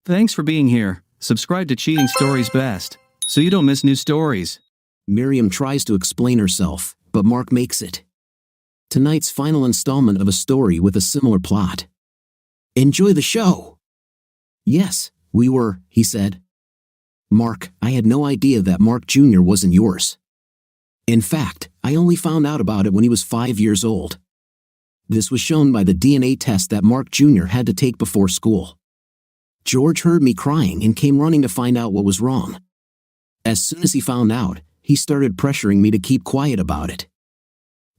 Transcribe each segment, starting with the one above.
Thanks for being here. Subscribe to Cheating Stories Best, so you don't miss new stories. Miriam tries to explain herself, but Mark makes it. Tonight's final installment of a story with a similar plot. Enjoy the show! Yes, we were, he said. Mark, I had no idea that Mark Jr. wasn't yours. In fact, I only found out about it when he was 5 years old. This was shown by the DNA test that Mark Jr. had to take before school. George heard me crying and came running to find out what was wrong. As soon as he found out, he started pressuring me to keep quiet about it.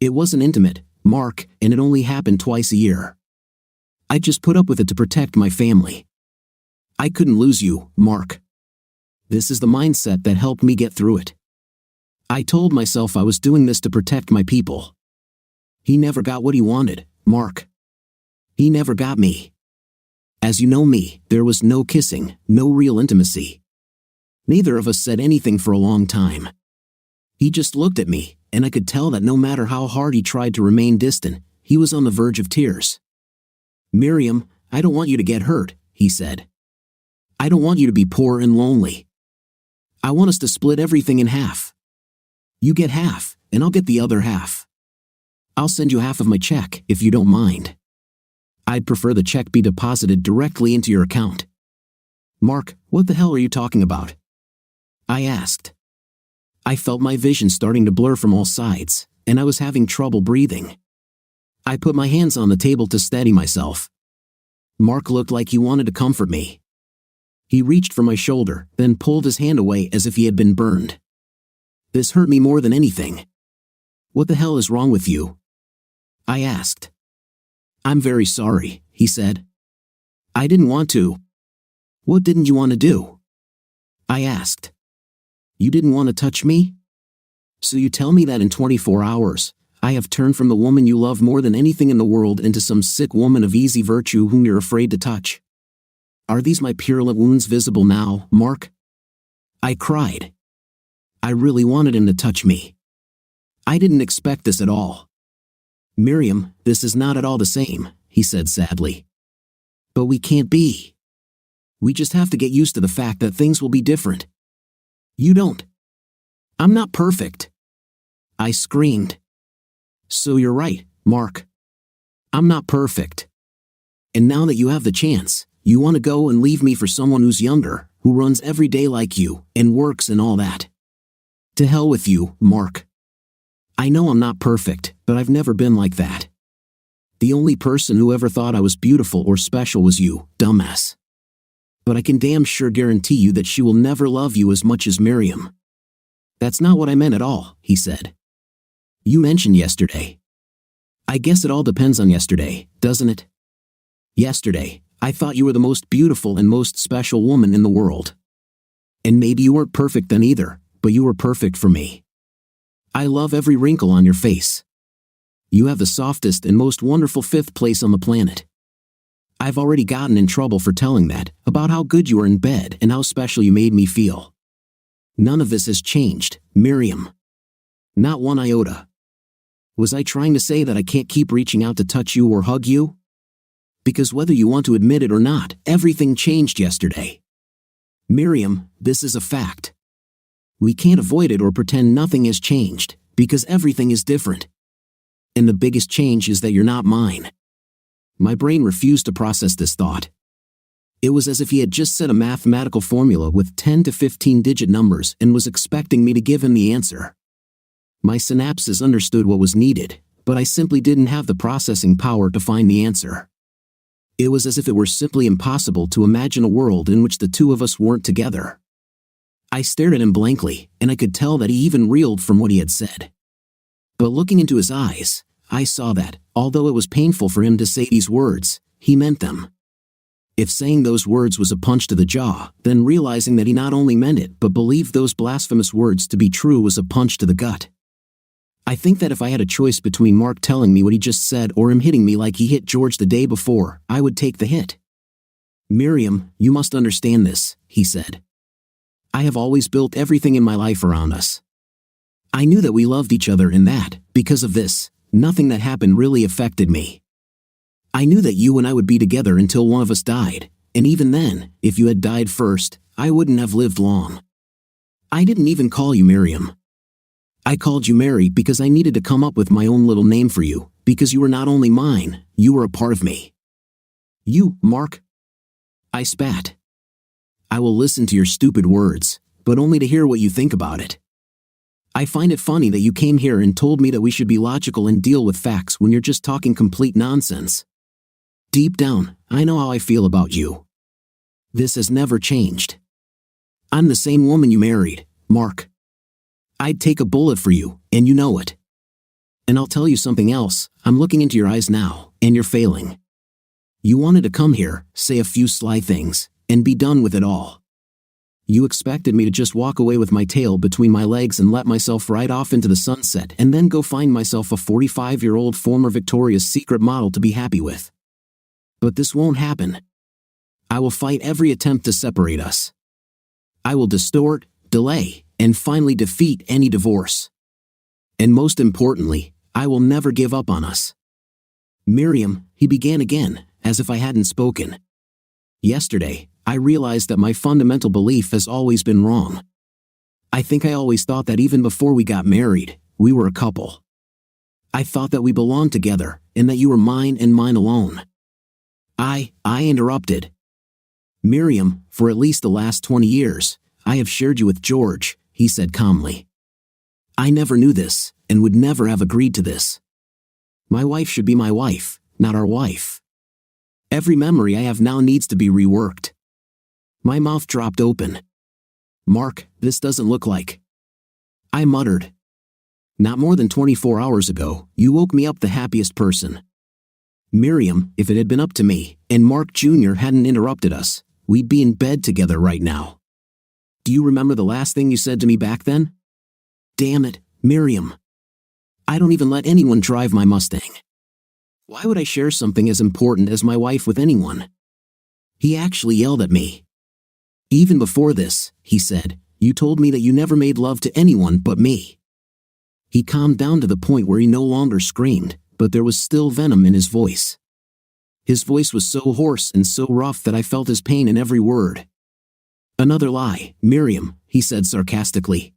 It wasn't intimate, Mark, and it only happened twice a year. I just put up with it to protect my family. I couldn't lose you, Mark. This is the mindset that helped me get through it. I told myself I was doing this to protect my people. He never got what he wanted, Mark. He never got me. As you know me, there was no kissing, no real intimacy. Neither of us said anything for a long time. He just looked at me, and I could tell that no matter how hard he tried to remain distant, he was on the verge of tears. Miriam, I don't want you to get hurt, he said. I don't want you to be poor and lonely. I want us to split everything in half. You get half, and I'll get the other half. I'll send you half of my check, if you don't mind. I'd prefer the check be deposited directly into your account. Mark, what the hell are you talking about? I asked. I felt my vision starting to blur from all sides, and I was having trouble breathing. I put my hands on the table to steady myself. Mark looked like he wanted to comfort me. He reached for my shoulder, then pulled his hand away as if he had been burned. This hurt me more than anything. What the hell is wrong with you? I asked. I'm very sorry, he said. I didn't want to. What didn't you want to do? I asked. You didn't want to touch me? So you tell me that in 24 hours, I have turned from the woman you love more than anything in the world into some sick woman of easy virtue whom you're afraid to touch? Are these my purulent wounds visible now, Mark? I cried. I really wanted him to touch me. I didn't expect this at all. Miriam, this is not at all the same, he said sadly. But we can't be. We just have to get used to the fact that things will be different. You don't. I'm not perfect. I screamed. So you're right, Mark. I'm not perfect. And now that you have the chance, you want to go and leave me for someone who's younger, who runs every day like you, and works and all that. To hell with you, Mark. I know I'm not perfect, but I've never been like that. The only person who ever thought I was beautiful or special was you, dumbass. But I can damn sure guarantee you that she will never love you as much as Miriam. That's not what I meant at all, he said. You mentioned yesterday. I guess it all depends on yesterday, doesn't it? Yesterday, I thought you were the most beautiful and most special woman in the world. And maybe you weren't perfect then either, but you were perfect for me. I love every wrinkle on your face. You have the softest and most wonderful fifth place on the planet. I've already gotten in trouble for telling that, about how good you were in bed and how special you made me feel. None of this has changed, Miriam. Not one iota. Was I trying to say that I can't keep reaching out to touch you or hug you? Because whether you want to admit it or not, everything changed yesterday. Miriam, this is a fact. We can't avoid it or pretend nothing has changed, because everything is different. And the biggest change is that you're not mine. My brain refused to process this thought. It was as if he had just said a mathematical formula with 10 to 15-digit numbers and was expecting me to give him the answer. My synapses understood what was needed, but I simply didn't have the processing power to find the answer. It was as if it were simply impossible to imagine a world in which the two of us weren't together. I stared at him blankly, and I could tell that he even reeled from what he had said. But looking into his eyes, I saw that, although it was painful for him to say these words, he meant them. If saying those words was a punch to the jaw, then realizing that he not only meant it but believed those blasphemous words to be true was a punch to the gut. I think that if I had a choice between Mark telling me what he just said or him hitting me like he hit George the day before, I would take the hit. Miriam, you must understand this, he said. I have always built everything in my life around us. I knew that we loved each other and that, because of this, nothing that happened really affected me. I knew that you and I would be together until one of us died, And even then, if you had died first, I wouldn't have lived long. I didn't even call you Miriam. I called you Mary because I needed to come up with my own little name for you, because you were not only mine, you were a part of me. You, Mark? I spat. I will listen to your stupid words, but only to hear what you think about it. I find it funny that you came here and told me that we should be logical and deal with facts when you're just talking complete nonsense. Deep down, I know how I feel about you. This has never changed. I'm the same woman you married, Mark. I'd take a bullet for you, and you know it. And I'll tell you something else, I'm looking into your eyes now, and you're failing. You wanted to come here, say a few sly things, and be done with it all. You expected me to just walk away with my tail between my legs and let myself ride off into the sunset and then go find myself a 45-year-old former Victoria's Secret model to be happy with. But this won't happen. I will fight every attempt to separate us. I will distort, delay, and finally defeat any divorce. And most importantly, I will never give up on us. Miriam, he began again, as if I hadn't spoken. Yesterday, I realized that my fundamental belief has always been wrong. I think I always thought that even before we got married, we were a couple. I thought that we belonged together, and that you were mine and mine alone. I interrupted. Miriam, for at least the last 20 years, I have shared you with George, he said calmly. I never knew this, and would never have agreed to this. My wife should be my wife, not our wife. Every memory I have now needs to be reworked. My mouth dropped open. Mark, this doesn't look like. I muttered. Not more than 24 hours ago, you woke me up the happiest person. Miriam, if it had been up to me, and Mark Jr. hadn't interrupted us, we'd be in bed together right now. Do you remember the last thing you said to me back then? Damn it, Miriam. I don't even let anyone drive my Mustang. Why would I share something as important as my wife with anyone? He actually yelled at me. Even before this, he said, you told me that you never made love to anyone but me. He calmed down to the point where he no longer screamed, but there was still venom in his voice. His voice was so hoarse and so rough that I felt his pain in every word. Another lie, Miriam, he said sarcastically.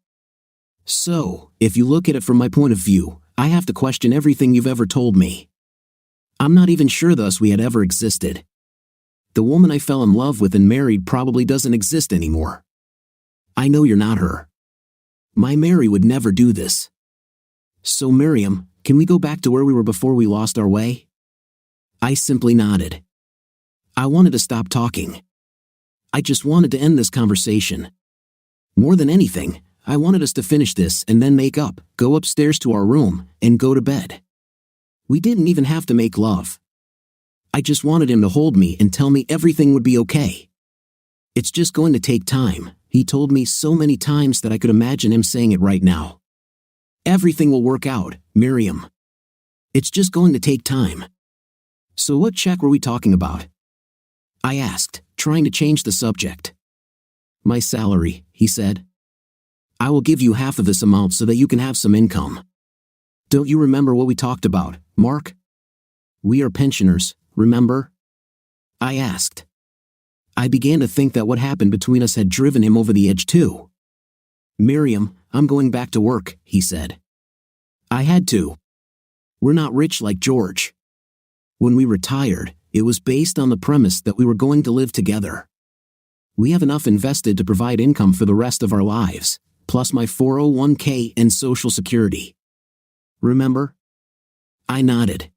So, if you look at it from my point of view, I have to question everything you've ever told me. I'm not even sure thus we had ever existed. The woman I fell in love with and married probably doesn't exist anymore. I know you're not her. My Mary would never do this. So Miriam, can we go back to where we were before we lost our way? I simply nodded. I wanted to stop talking. I just wanted to end this conversation. More than anything, I wanted us to finish this and then make up, go upstairs to our room, and go to bed. We didn't even have to make love. I just wanted him to hold me and tell me everything would be okay. It's just going to take time, he told me so many times that I could imagine him saying it right now. Everything will work out, Miriam. It's just going to take time. So what check were we talking about? I asked, trying to change the subject. My salary, he said. I will give you half of this amount so that you can have some income. Don't you remember what we talked about, Mark? We are pensioners, remember? I asked. I began to think that what happened between us had driven him over the edge too. Miriam, I'm going back to work, he said. I had to. We're not rich like George. When we retired, it was based on the premise that we were going to live together. We have enough invested to provide income for the rest of our lives, plus my 401k and Social Security. Remember? I nodded.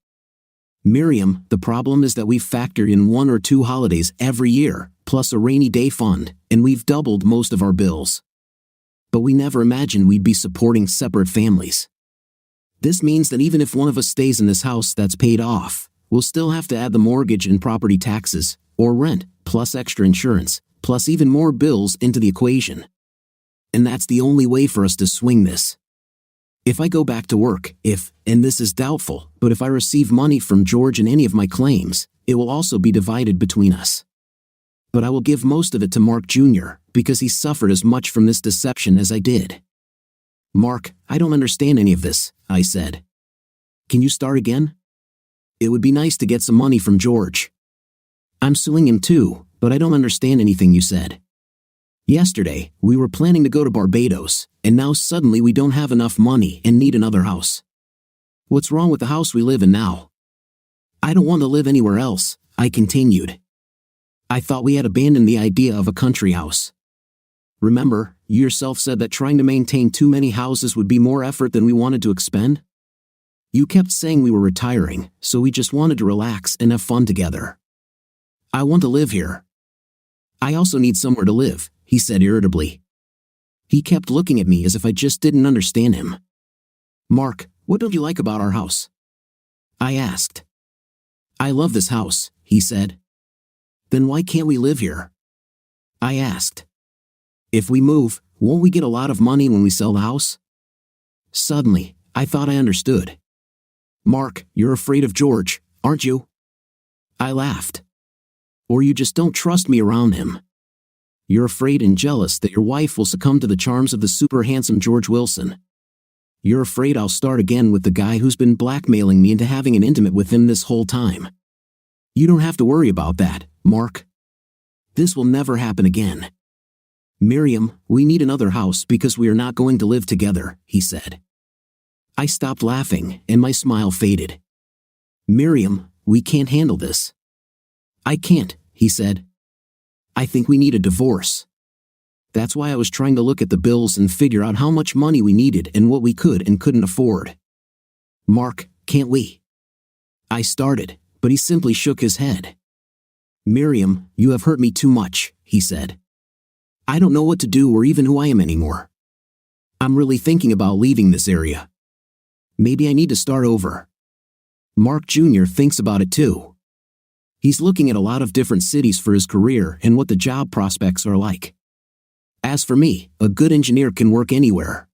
Miriam, the problem is that we factor in 1 or 2 holidays every year, plus a rainy day fund, and we've doubled most of our bills. But we never imagined we'd be supporting separate families. This means that even if one of us stays in this house that's paid off, we'll still have to add the mortgage and property taxes, or rent, plus extra insurance, plus even more bills into the equation. And that's the only way for us to swing this. If I go back to work, and this is doubtful, but if I receive money from George in any of my claims, it will also be divided between us. But I will give most of it to Mark Jr., because he suffered as much from this deception as I did. Mark, I don't understand any of this, I said. Can you start again? It would be nice to get some money from George. I'm suing him too, but I don't understand anything you said. Yesterday, we were planning to go to Barbados, and now suddenly we don't have enough money and need another house. What's wrong with the house we live in now? I don't want to live anywhere else, I continued. I thought we had abandoned the idea of a country house. Remember, you yourself said that trying to maintain too many houses would be more effort than we wanted to expend? You kept saying we were retiring, so we just wanted to relax and have fun together. I want to live here. I also need somewhere to live, he said irritably. He kept looking at me as if I just didn't understand him. Mark, what don't you like about our house? I asked. I love this house, he said. Then why can't we live here? I asked. If we move, won't we get a lot of money when we sell the house? Suddenly, I thought I understood. Mark, you're afraid of George, aren't you? I laughed. Or you just don't trust me around him. You're afraid and jealous that your wife will succumb to the charms of the super handsome George Wilson. You're afraid I'll start again with the guy who's been blackmailing me into having an intimate with him this whole time. You don't have to worry about that, Mark. This will never happen again. Miriam, we need another house because we are not going to live together, he said. I stopped laughing, and my smile faded. Miriam, we can't handle this. I can't, he said. I think we need a divorce. That's why I was trying to look at the bills and figure out how much money we needed and what we could and couldn't afford. Mark, can't we? I started, but he simply shook his head. Miriam, you have hurt me too much, he said. I don't know what to do or even who I am anymore. I'm really thinking about leaving this area. Maybe I need to start over. Mark Jr. thinks about it too. He's looking at a lot of different cities for his career and what the job prospects are like. As for me, a good engineer can work anywhere.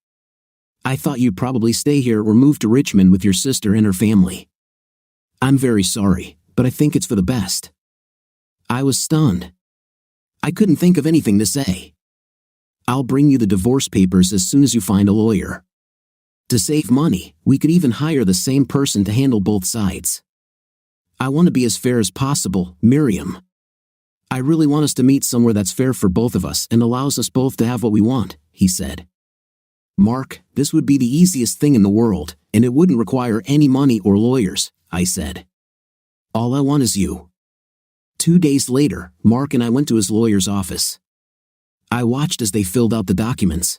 I thought you'd probably stay here or move to Richmond with your sister and her family. I'm very sorry, but I think it's for the best. I was stunned. I couldn't think of anything to say. I'll bring you the divorce papers as soon as you find a lawyer. To save money, we could even hire the same person to handle both sides. I want to be as fair as possible, Miriam. I really want us to meet somewhere that's fair for both of us and allows us both to have what we want, he said. Mark, this would be the easiest thing in the world, and it wouldn't require any money or lawyers, I said. All I want is you. 2 days later, Mark and I went to his lawyer's office. I watched as they filled out the documents.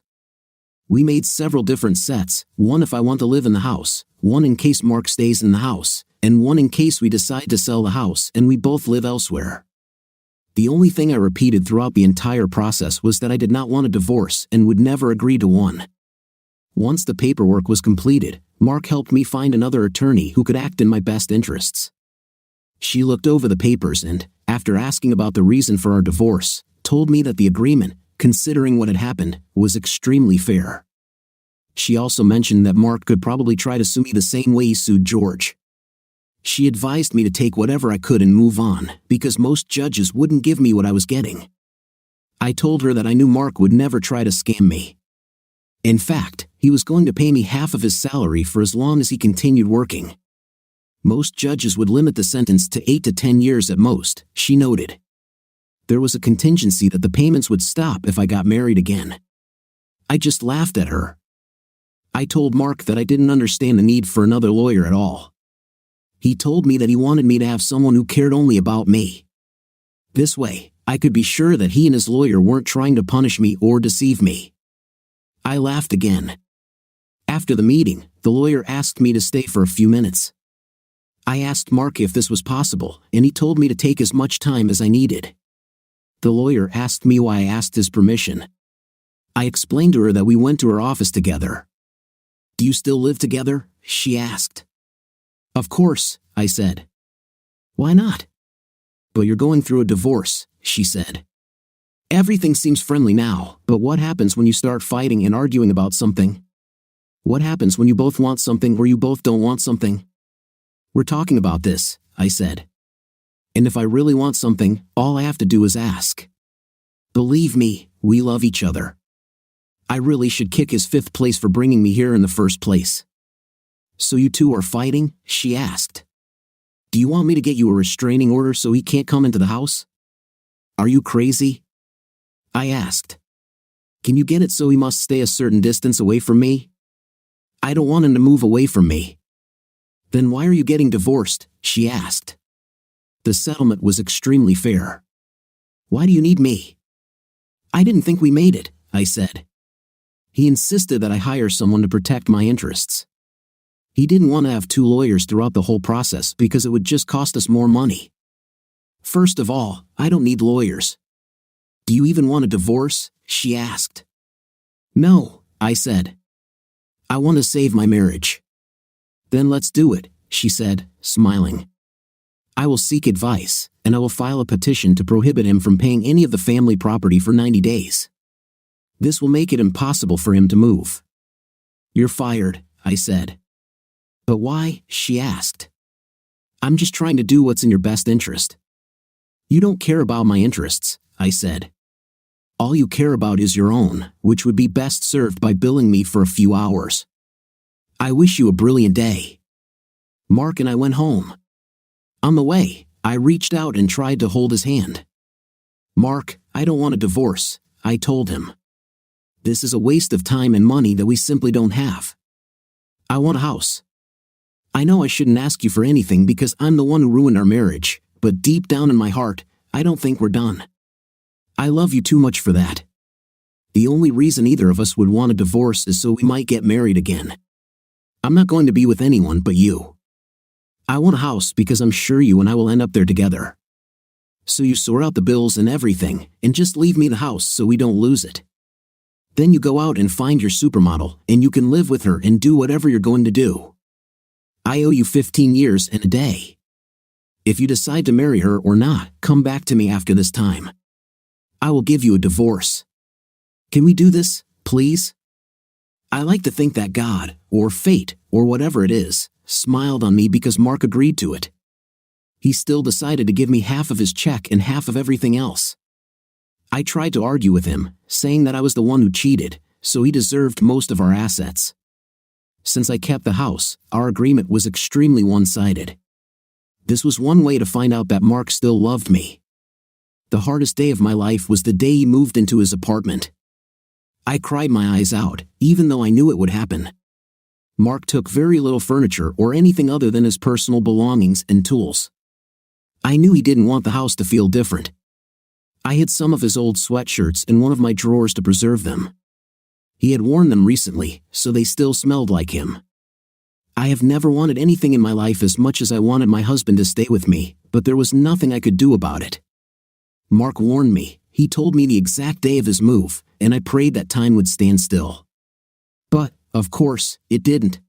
We made several different sets, one if I want to live in the house, one in case Mark stays in the house, and one in case we decide to sell the house and we both live elsewhere. The only thing I repeated throughout the entire process was that I did not want a divorce and would never agree to one. Once the paperwork was completed, Mark helped me find another attorney who could act in my best interests. She looked over the papers and, after asking about the reason for our divorce, told me that the agreement, considering what had happened, was extremely fair. She also mentioned that Mark could probably try to sue me the same way he sued George. She advised me to take whatever I could and move on, because most judges wouldn't give me what I was getting. I told her that I knew Mark would never try to scam me. In fact, he was going to pay me half of his salary for as long as he continued working. Most judges would limit the sentence to 8 to 10 years at most, she noted. There was a contingency that the payments would stop if I got married again. I just laughed at her. I told Mark that I didn't understand the need for another lawyer at all. He told me that he wanted me to have someone who cared only about me. This way, I could be sure that he and his lawyer weren't trying to punish me or deceive me. I laughed again. After the meeting, the lawyer asked me to stay for a few minutes. I asked Mark if this was possible, and he told me to take as much time as I needed. The lawyer asked me why I asked his permission. I explained to her that we went to her office together. Do you still live together? She asked. Of course, I said. Why not? But you're going through a divorce, she said. Everything seems friendly now, but what happens when you start fighting and arguing about something? What happens when you both want something or you both don't want something? We're talking about this, I said. And if I really want something, all I have to do is ask. Believe me, we love each other. I really should kick his 5th place for bringing me here in the first place. So you two are fighting? She asked. Do you want me to get you a restraining order so he can't come into the house? Are you crazy? I asked. Can you get it so he must stay a certain distance away from me? I don't want him to move away from me. Then why are you getting divorced? She asked. The settlement was extremely fair. Why do you need me? I didn't think we made it, I said. He insisted that I hire someone to protect my interests. He didn't want to have 2 lawyers throughout the whole process because it would just cost us more money. First of all, I don't need lawyers. Do you even want a divorce? She asked. No, I said. I want to save my marriage. Then let's do it, she said, smiling. I will seek advice, and I will file a petition to prohibit him from paying any of the family property for 90 days. This will make it impossible for him to move. You're fired, I said. But why? She asked. I'm just trying to do what's in your best interest. You don't care about my interests, I said. All you care about is your own, which would be best served by billing me for a few hours. I wish you a brilliant day. Mark and I went home. On the way, I reached out and tried to hold his hand. Mark, I don't want a divorce, I told him. This is a waste of time and money that we simply don't have. I want a house. I know I shouldn't ask you for anything because I'm the one who ruined our marriage, but deep down in my heart, I don't think we're done. I love you too much for that. The only reason either of us would want a divorce is so we might get married again. I'm not going to be with anyone but you. I want a house because I'm sure you and I will end up there together. So you sort out the bills and everything, and just leave me the house so we don't lose it. Then you go out and find your supermodel, and you can live with her and do whatever you're going to do. I owe you 15 years and a day. If you decide to marry her or not, come back to me after this time. I will give you a divorce. Can we do this, please? I like to think that God, or fate, or whatever it is, smiled on me because Mark agreed to it. He still decided to give me half of his check and half of everything else. I tried to argue with him, saying that I was the one who cheated, so he deserved most of our assets. Since I kept the house, our agreement was extremely one-sided. This was one way to find out that Mark still loved me. The hardest day of my life was the day he moved into his apartment. I cried my eyes out, even though I knew it would happen. Mark took very little furniture or anything other than his personal belongings and tools. I knew he didn't want the house to feel different. I hid some of his old sweatshirts in one of my drawers to preserve them. He had worn them recently, so they still smelled like him. I have never wanted anything in my life as much as I wanted my husband to stay with me, but there was nothing I could do about it. Mark warned me. He told me the exact day of his move, and I prayed that time would stand still. But, of course, it didn't.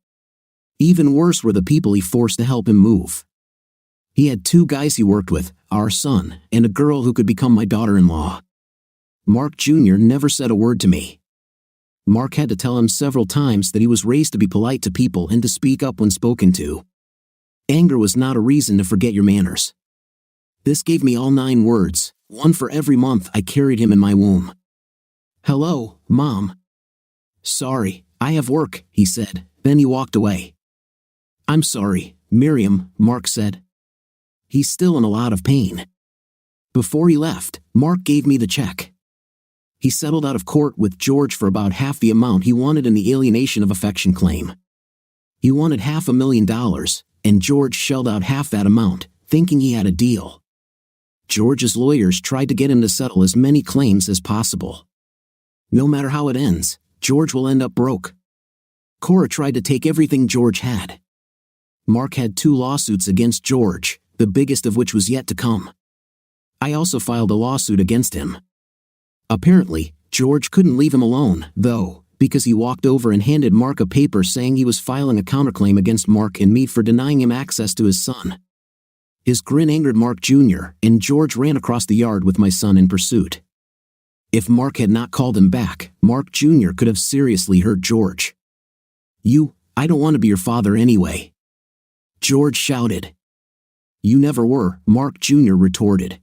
Even worse were the people he forced to help him move. He had 2 guys he worked with, our son, and a girl who could become my daughter-in-law. Mark Jr. never said a word to me. Mark had to tell him several times that he was raised to be polite to people and to speak up when spoken to. Anger was not a reason to forget your manners. This gave me all 9 words, one for every month I carried him in my womb. Hello, Mom. Sorry, I have work, he said, then he walked away. I'm sorry, Miriam, Mark said. He's still in a lot of pain. Before he left, Mark gave me the check. He settled out of court with George for about half the amount he wanted in the alienation of affection claim. He wanted $500,000, and George shelled out half that amount, thinking he had a deal. George's lawyers tried to get him to settle as many claims as possible. No matter how it ends, George will end up broke. Cora tried to take everything George had. Mark had 2 lawsuits against George, the biggest of which was yet to come. I also filed a lawsuit against him. Apparently, George couldn't leave him alone, though, because he walked over and handed Mark a paper saying he was filing a counterclaim against Mark and me for denying him access to his son. His grin angered Mark Jr., and George ran across the yard with my son in pursuit. If Mark had not called him back, Mark Jr. could have seriously hurt George. I don't want to be your father anyway. George shouted. You never were, Mark Jr. retorted.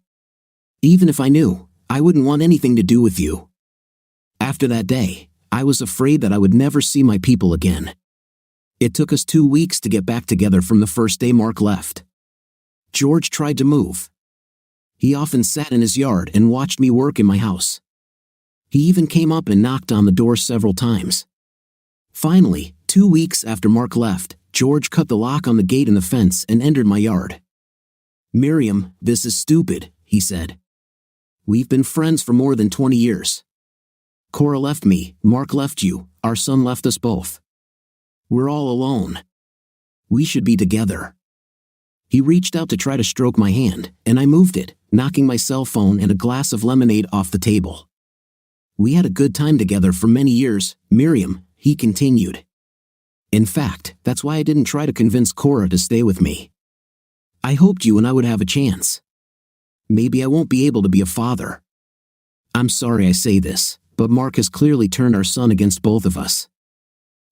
Even if I knew, I wouldn't want anything to do with you. After that day, I was afraid that I would never see my people again. It took us 2 weeks to get back together from the first day Mark left. George tried to move. He often sat in his yard and watched me work in my house. He even came up and knocked on the door several times. Finally, 2 weeks after Mark left, George cut the lock on the gate in the fence and entered my yard. "Miriam, this is stupid," he said. "We've been friends for more than 20 years. Cora left me, Mark left you, our son left us both. We're all alone. We should be together." He reached out to try to stroke my hand, and I moved it, knocking my cell phone and a glass of lemonade off the table. "We had a good time together for many years, Miriam," he continued. "In fact, that's why I didn't try to convince Cora to stay with me. I hoped you and I would have a chance. Maybe I won't be able to be a father. I'm sorry I say this, but Mark has clearly turned our son against both of us."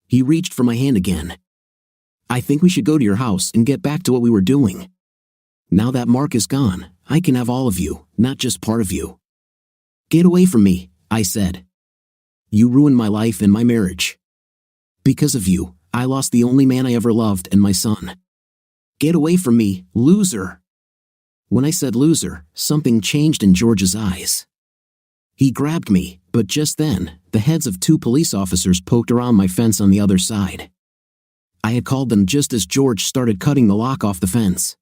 He reached for my hand again. "I think we should go to your house and get back to what we were doing. Now that Mark is gone, I can have all of you, not just part of you." "Get away from me," I said. "You ruined my life and my marriage. Because of you, I lost the only man I ever loved and my son. Get away from me, loser." When I said loser, something changed in George's eyes. He grabbed me, but just then, the heads of 2 police officers poked around my fence on the other side. I had called them just as George started cutting the lock off the fence.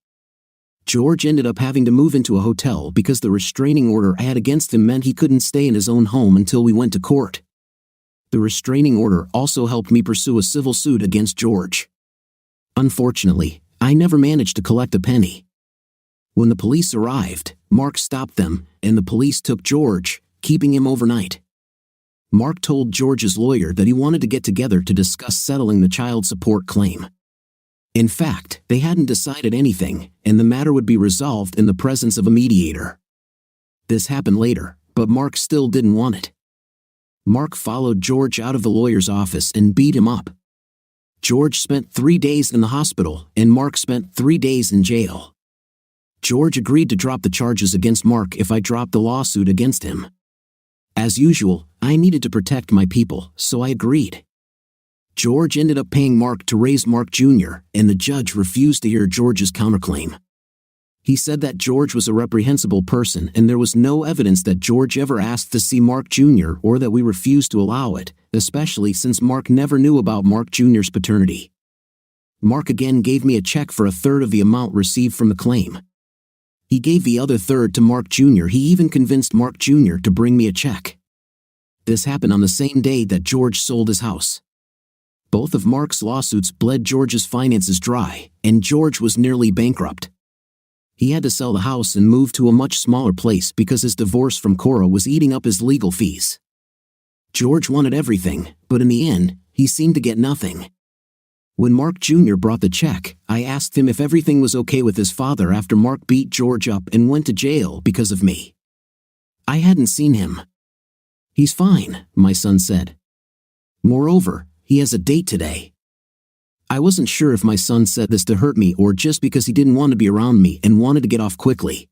George ended up having to move into a hotel because the restraining order I had against him meant he couldn't stay in his own home until we went to court. The restraining order also helped me pursue a civil suit against George. Unfortunately, I never managed to collect a penny. When the police arrived, Mark stopped them, and the police took George, keeping him overnight. Mark told George's lawyer that he wanted to get together to discuss settling the child support claim. In fact, they hadn't decided anything, and the matter would be resolved in the presence of a mediator. This happened later, but Mark still didn't want it. Mark followed George out of the lawyer's office and beat him up. George spent 3 days in the hospital, and Mark spent 3 days in jail. George agreed to drop the charges against Mark if I dropped the lawsuit against him. As usual, I needed to protect my people, so I agreed. George ended up paying Mark to raise Mark Jr., and the judge refused to hear George's counterclaim. He said that George was a reprehensible person and there was no evidence that George ever asked to see Mark Jr. or that we refused to allow it, especially since Mark never knew about Mark Jr.'s paternity. Mark again gave me a check for 1/3 of the amount received from the claim. He gave the other 1/3 to Mark Jr. He even convinced Mark Jr. to bring me a check. This happened on the same day that George sold his house. Both of Mark's lawsuits bled George's finances dry, and George was nearly bankrupt. He had to sell the house and move to a much smaller place because his divorce from Cora was eating up his legal fees. George wanted everything, but in the end, he seemed to get nothing. When Mark Jr. brought the check, I asked him if everything was okay with his father after Mark beat George up and went to jail because of me. I hadn't seen him. "He's fine," my son said. "Moreover, he has a date today." I wasn't sure if my son said this to hurt me or just because he didn't want to be around me and wanted to get off quickly.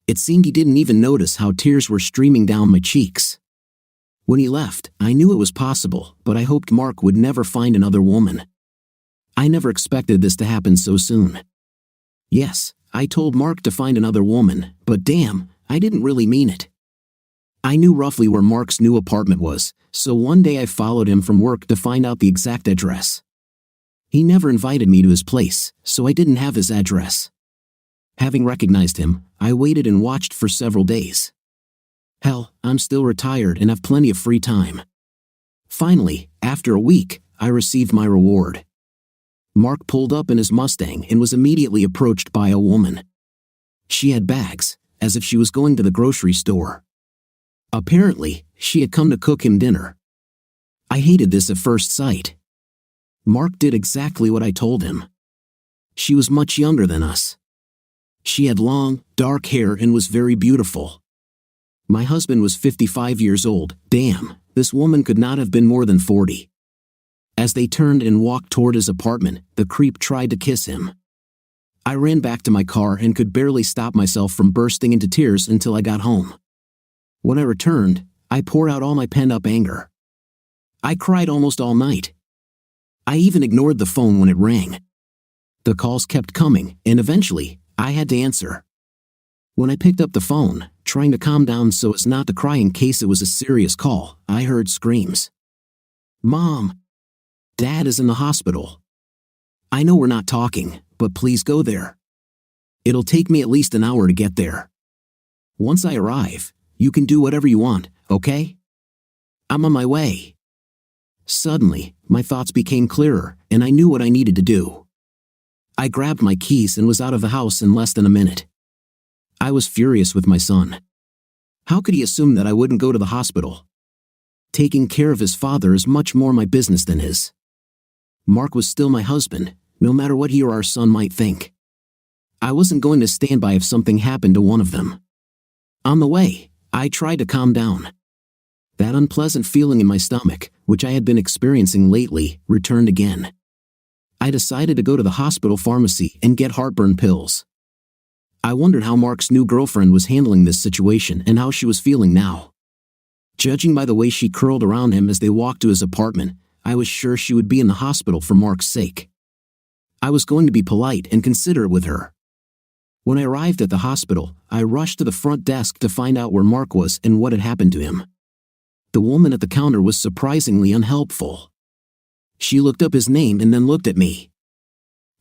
It seemed he didn't even notice how tears were streaming down my cheeks. When he left, I knew it was possible, but I hoped Mark would never find another woman. I never expected this to happen so soon. Yes, I told Mark to find another woman, but damn, I didn't really mean it. I knew roughly where Mark's new apartment was, so one day I followed him from work to find out the exact address. He never invited me to his place, so I didn't have his address. Having recognized him, I waited and watched for several days. Hell, I'm still retired and have plenty of free time. Finally, after a week, I received my reward. Mark pulled up in his Mustang and was immediately approached by a woman. She had bags, as if she was going to the grocery store. Apparently, she had come to cook him dinner. I hated this at first sight. Mark did exactly what I told him. She was much younger than us. She had long, dark hair and was very beautiful. My husband was 55 years old. Damn, this woman could not have been more than 40. As they turned and walked toward his apartment, the creep tried to kiss him. I ran back to my car and could barely stop myself from bursting into tears until I got home. When I returned, I poured out all my pent-up anger. I cried almost all night. I even ignored the phone when it rang. The calls kept coming, and eventually, I had to answer. When I picked up the phone, trying to calm down so as not to cry in case it was a serious call, I heard screams. "Mom! Dad is in the hospital. I know we're not talking, but please go there. It'll take me at least an hour to get there. Once I arrive, you can do whatever you want, okay? I'm on my way." Suddenly, my thoughts became clearer, and I knew what I needed to do. I grabbed my keys and was out of the house in less than a minute. I was furious with my son. How could he assume that I wouldn't go to the hospital? Taking care of his father is much more my business than his. Mark was still my husband, no matter what he or our son might think. I wasn't going to stand by if something happened to one of them. On the way, I tried to calm down. That unpleasant feeling in my stomach, which I had been experiencing lately, returned again. I decided to go to the hospital pharmacy and get heartburn pills. I wondered how Mark's new girlfriend was handling this situation and how she was feeling now. Judging by the way she curled around him as they walked to his apartment, I was sure she would be in the hospital for Mark's sake. I was going to be polite and considerate with her. When I arrived at the hospital, I rushed to the front desk to find out where Mark was and what had happened to him. The woman at the counter was surprisingly unhelpful. She looked up his name and then looked at me.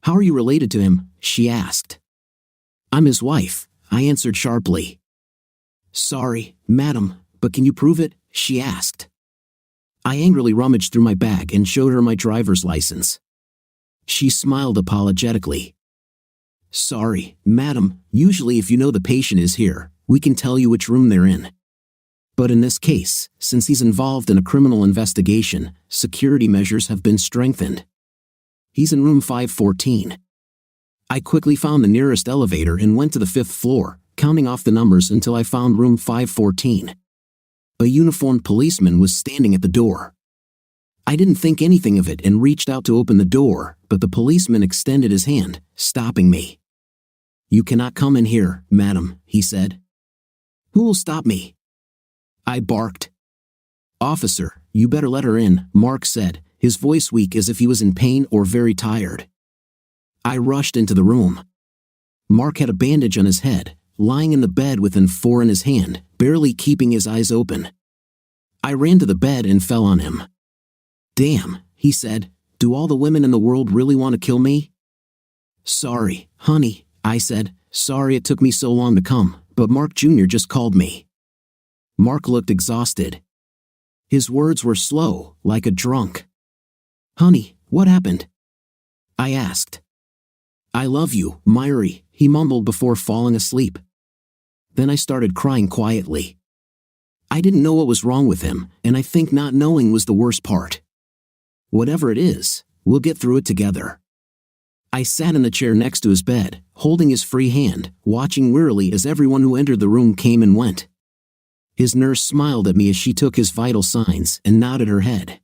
"How are you related to him?" she asked. "I'm his wife," I answered sharply. "Sorry, madam, but can you prove it?" she asked. I angrily rummaged through my bag and showed her my driver's license. She smiled apologetically. "Sorry, madam, usually if you know the patient is here, we can tell you which room they're in. But in this case, since he's involved in a criminal investigation, security measures have been strengthened. He's in room 514. I quickly found the nearest elevator and went to the 5th floor, counting off the numbers until I found room 514. A uniformed policeman was standing at the door. I didn't think anything of it and reached out to open the door, but the policeman extended his hand, stopping me. "You cannot come in here, madam," he said. "Who will stop me?" I barked. "Officer, you better let her in," Mark said, his voice weak as if he was in pain or very tired. I rushed into the room. Mark had a bandage on his head, lying in the bed with an 4 in his hand, barely keeping his eyes open. I ran to the bed and fell on him. "Damn," he said, "do all the women in the world really want to kill me?" "Sorry, honey," I said, "sorry it took me so long to come, but Mark Jr. just called me." Mark looked exhausted. His words were slow, like a drunk. "Honey, what happened?" I asked. "I love you, Myri," he mumbled before falling asleep. Then I started crying quietly. I didn't know what was wrong with him, and I think not knowing was the worst part. Whatever it is, we'll get through it together. I sat in the chair next to his bed, holding his free hand, watching wearily as everyone who entered the room came and went. His nurse smiled at me as she took his vital signs and nodded her head.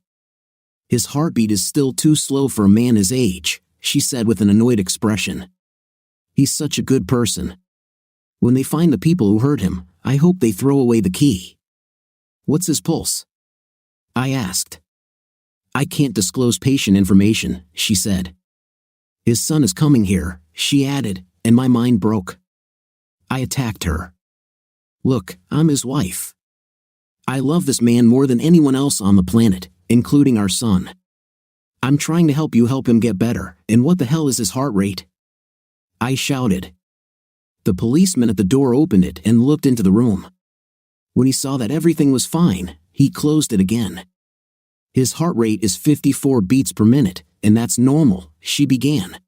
"His heartbeat is still too slow for a man his age," she said with an annoyed expression. "He's such a good person. When they find the people who hurt him, I hope they throw away the key." "What's his pulse?" I asked. "I can't disclose patient information," she said. "His son is coming here," she added, and my mind broke. I attacked her. "Look, I'm his wife. I love this man more than anyone else on the planet, including our son. I'm trying to help you help him get better, and what the hell is his heart rate?" I shouted. The policeman at the door opened it and looked into the room. When he saw that everything was fine, he closed it again. "His heart rate is 54 beats per minute, and that's normal," she began.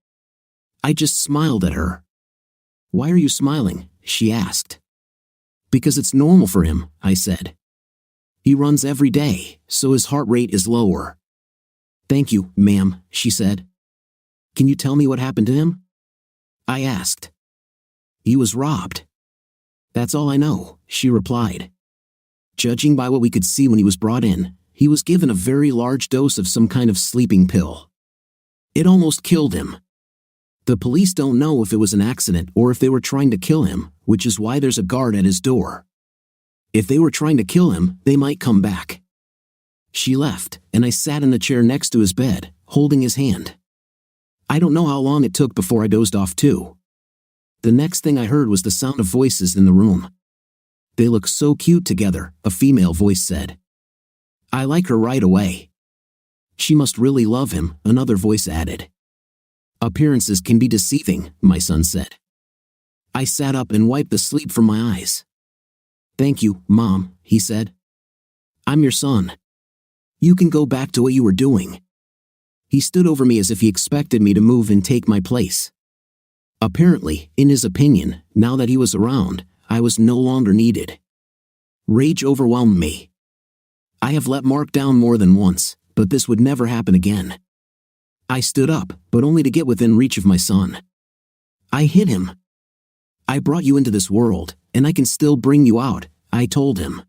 I just smiled at her. "Why are you smiling?" she asked. "Because it's normal for him," I said. "He runs every day, so his heart rate is lower." "Thank you, ma'am," she said. "Can you tell me what happened to him?" I asked. "He was robbed." "That's all I know," she replied. "Judging by what we could see when he was brought in, he was given a very large dose of some kind of sleeping pill. It almost killed him. The police don't know if it was an accident or if they were trying to kill him, which is why there's a guard at his door. If they were trying to kill him, they might come back." She left, and I sat in the chair next to his bed, holding his hand. I don't know how long it took before I dozed off too. The next thing I heard was the sound of voices in the room. "They look so cute together," a female voice said. "I like her right away." "She must really love him," another voice added. "Appearances can be deceiving," my son said. I sat up and wiped the sleep from my eyes. "Thank you, Mom," he said. "I'm your son. You can go back to what you were doing." He stood over me as if he expected me to move and take my place. Apparently, in his opinion, now that he was around, I was no longer needed. Rage overwhelmed me. I have let Mark down more than once, but this would never happen again. I stood up, but only to get within reach of my son. I hit him. "I brought you into this world, and I can still bring you out," I told him.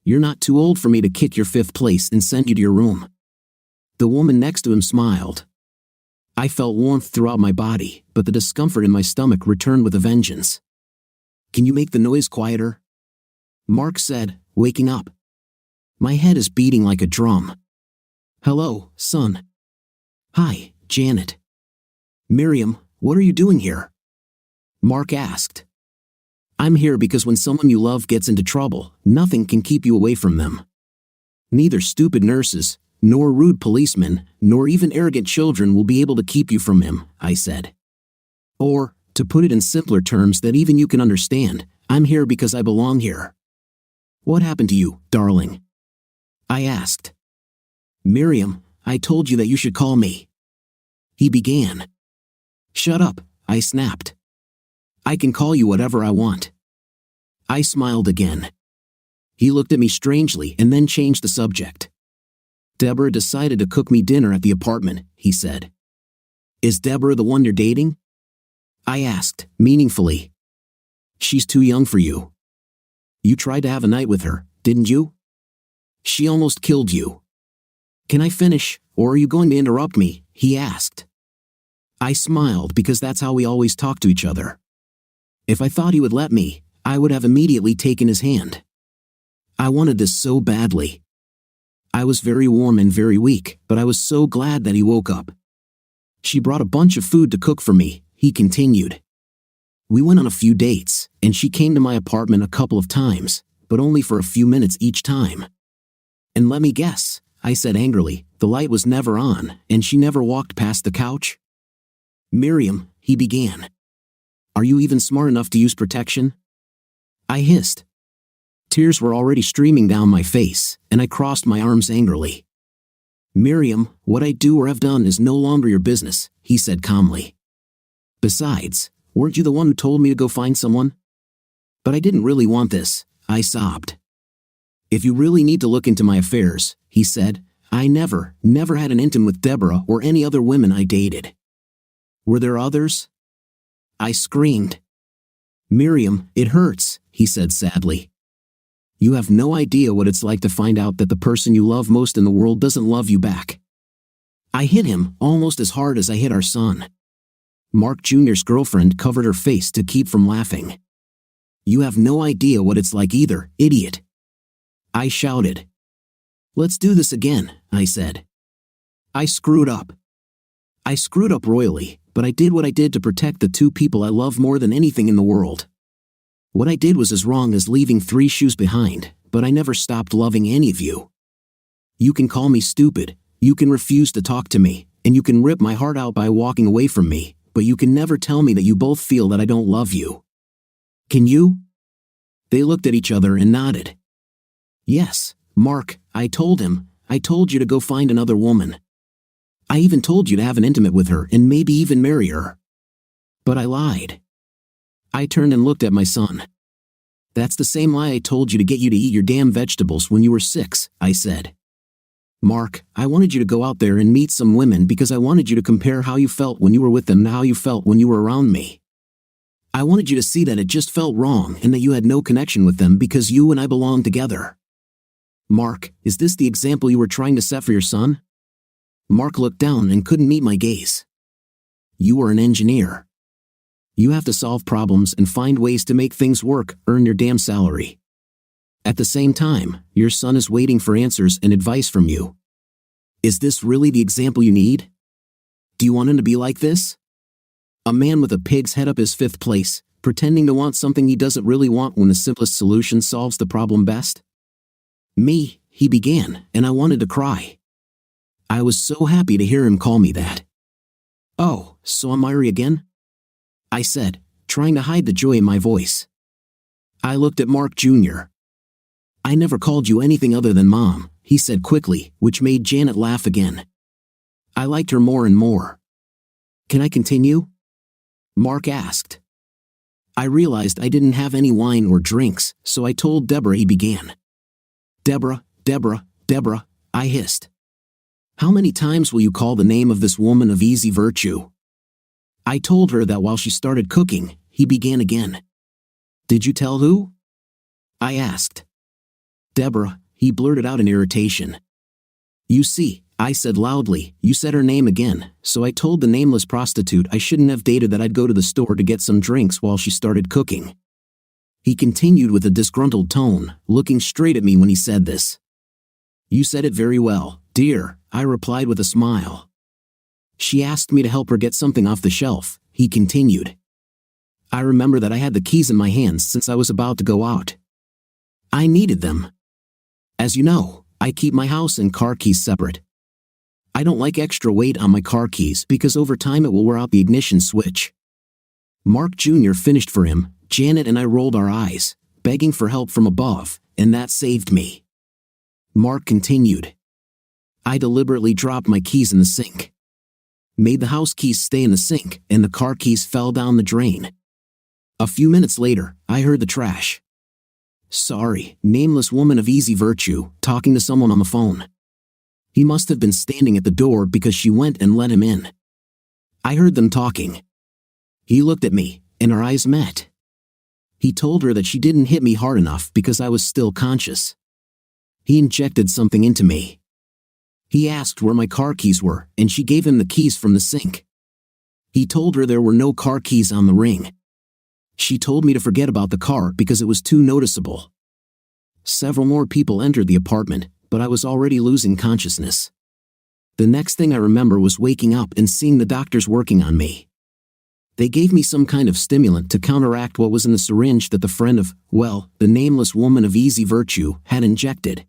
"You're not too old for me to kick your fifth place and send you to your room." The woman next to him smiled. I felt warmth throughout my body, but the discomfort in my stomach returned with a vengeance. "Can you make the noise quieter?" Mark said, waking up. My head is beating like a drum. "Hello, son." "Hi, Janet." "Miriam, what are you doing here?" Mark asked. "I'm here because when someone you love gets into trouble, nothing can keep you away from them. Neither stupid nurses, nor rude policemen, nor even arrogant children will be able to keep you from him," I said. "Or, to put it in simpler terms that even you can understand, I'm here because I belong here." "What happened to you, darling?" I asked. "Miriam, I told you that you should call me." He began. "Shut up," I snapped. "I can call you whatever I want." I smiled again. He looked at me strangely and then changed the subject. "Deborah decided to cook me dinner at the apartment," he said. "Is Deborah the one you're dating?" I asked, meaningfully. "She's too young for you. You tried to have a night with her, didn't you? She almost killed you." "Can I finish, or are you going to interrupt me?" he asked. I smiled because that's how we always talk to each other. If I thought he would let me, I would have immediately taken his hand. I wanted this so badly. I was very warm and very weak, but I was so glad that he woke up. "She brought a bunch of food to cook for me," he continued. "We went on a few dates, and she came to my apartment a couple of times, but only for a few minutes each time. And let me guess," I said angrily, "the light was never on, and she never walked past the couch?" "Miriam," he began. "Are you even smart enough to use protection?" I hissed. Tears were already streaming down my face, and I crossed my arms angrily. "Miriam, what I do or have done is no longer your business," he said calmly. "Besides, weren't you the one who told me to go find someone?" "But I didn't really want this," I sobbed. "If you really need to look into my affairs," he said, "I never had an intimate with Deborah or any other women I dated." "Were there others?" I screamed. "Miriam, it hurts," he said sadly. "You have no idea what it's like to find out that the person you love most in the world doesn't love you back." I hit him almost as hard as I hit our son. Mark Jr.'s girlfriend covered her face to keep from laughing. "You have no idea what it's like either, idiot," I shouted. "Let's do this again," I said. I screwed up. I screwed up royally, but I did what I did to protect the two people I love more than anything in the world. What I did was as wrong as leaving 3 shoes behind, but I never stopped loving any of you. You can call me stupid, you can refuse to talk to me, and you can rip my heart out by walking away from me, but you can never tell me that you both feel that I don't love you. Can you?" They looked at each other and nodded. "Yes, Mark," I told him, "I told you to go find another woman. I even told you to have an intimate with her and maybe even marry her. But I lied." I turned and looked at my son. "That's the same lie I told you to get you to eat your damn vegetables when you were 6, I said. "Mark, I wanted you to go out there and meet some women because I wanted you to compare how you felt when you were with them to how you felt when you were around me. I wanted you to see that it just felt wrong and that you had no connection with them because you and I belonged together. Mark, is this the example you were trying to set for your son?" Mark looked down and couldn't meet my gaze. "You are an engineer. You have to solve problems and find ways to make things work, earn your damn salary. At the same time, your son is waiting for answers and advice from you. Is this really the example you need? Do you want him to be like this?" A man with a pig's head up his fifth place, pretending to want something he doesn't really want when the simplest solution solves the problem best? Me, he began, and I wanted to cry. I was so happy to hear him call me that. Oh, so I'm Irie again? I said, trying to hide the joy in my voice. I looked at Mark Jr. I never called you anything other than Mom, he said quickly, which made Janet laugh again. I liked her more and more. Can I continue? Mark asked. I realized I didn't have any wine or drinks, so I told Deborah. He began. Deborah, I hissed. How many times will you call the name of this woman of easy virtue? I told her that while she started cooking. He began again. Did you tell who? I asked. Deborah, he blurted out in irritation. You see, I said loudly, you said her name again, so I told the nameless prostitute I shouldn't have dated that I'd go to the store to get some drinks while she started cooking. He continued with a disgruntled tone, looking straight at me when he said this. You said it very well, dear, I replied with a smile. She asked me to help her get something off the shelf, he continued. I remember that I had the keys in my hands since I was about to go out. I needed them. As you know, I keep my house and car keys separate. I don't like extra weight on my car keys because over time it will wear out the ignition switch. Mark Jr. finished for him. Janet and I rolled our eyes, begging for help from above, and that saved me. Mark continued. I deliberately dropped my keys in the sink. Made the house keys stay in the sink, and the car keys fell down the drain. A few minutes later, I heard the trash. Sorry, nameless woman of easy virtue, talking to someone on the phone. He must have been standing at the door because she went and let him in. I heard them talking. He looked at me, and our eyes met. He told her that she didn't hit me hard enough because I was still conscious. He injected something into me. He asked where my car keys were, and she gave him the keys from the sink. He told her there were no car keys on the ring. She told me to forget about the car because it was too noticeable. Several more people entered the apartment, but I was already losing consciousness. The next thing I remember was waking up and seeing the doctors working on me. They gave me some kind of stimulant to counteract what was in the syringe that the friend of, well, the nameless woman of easy virtue had injected.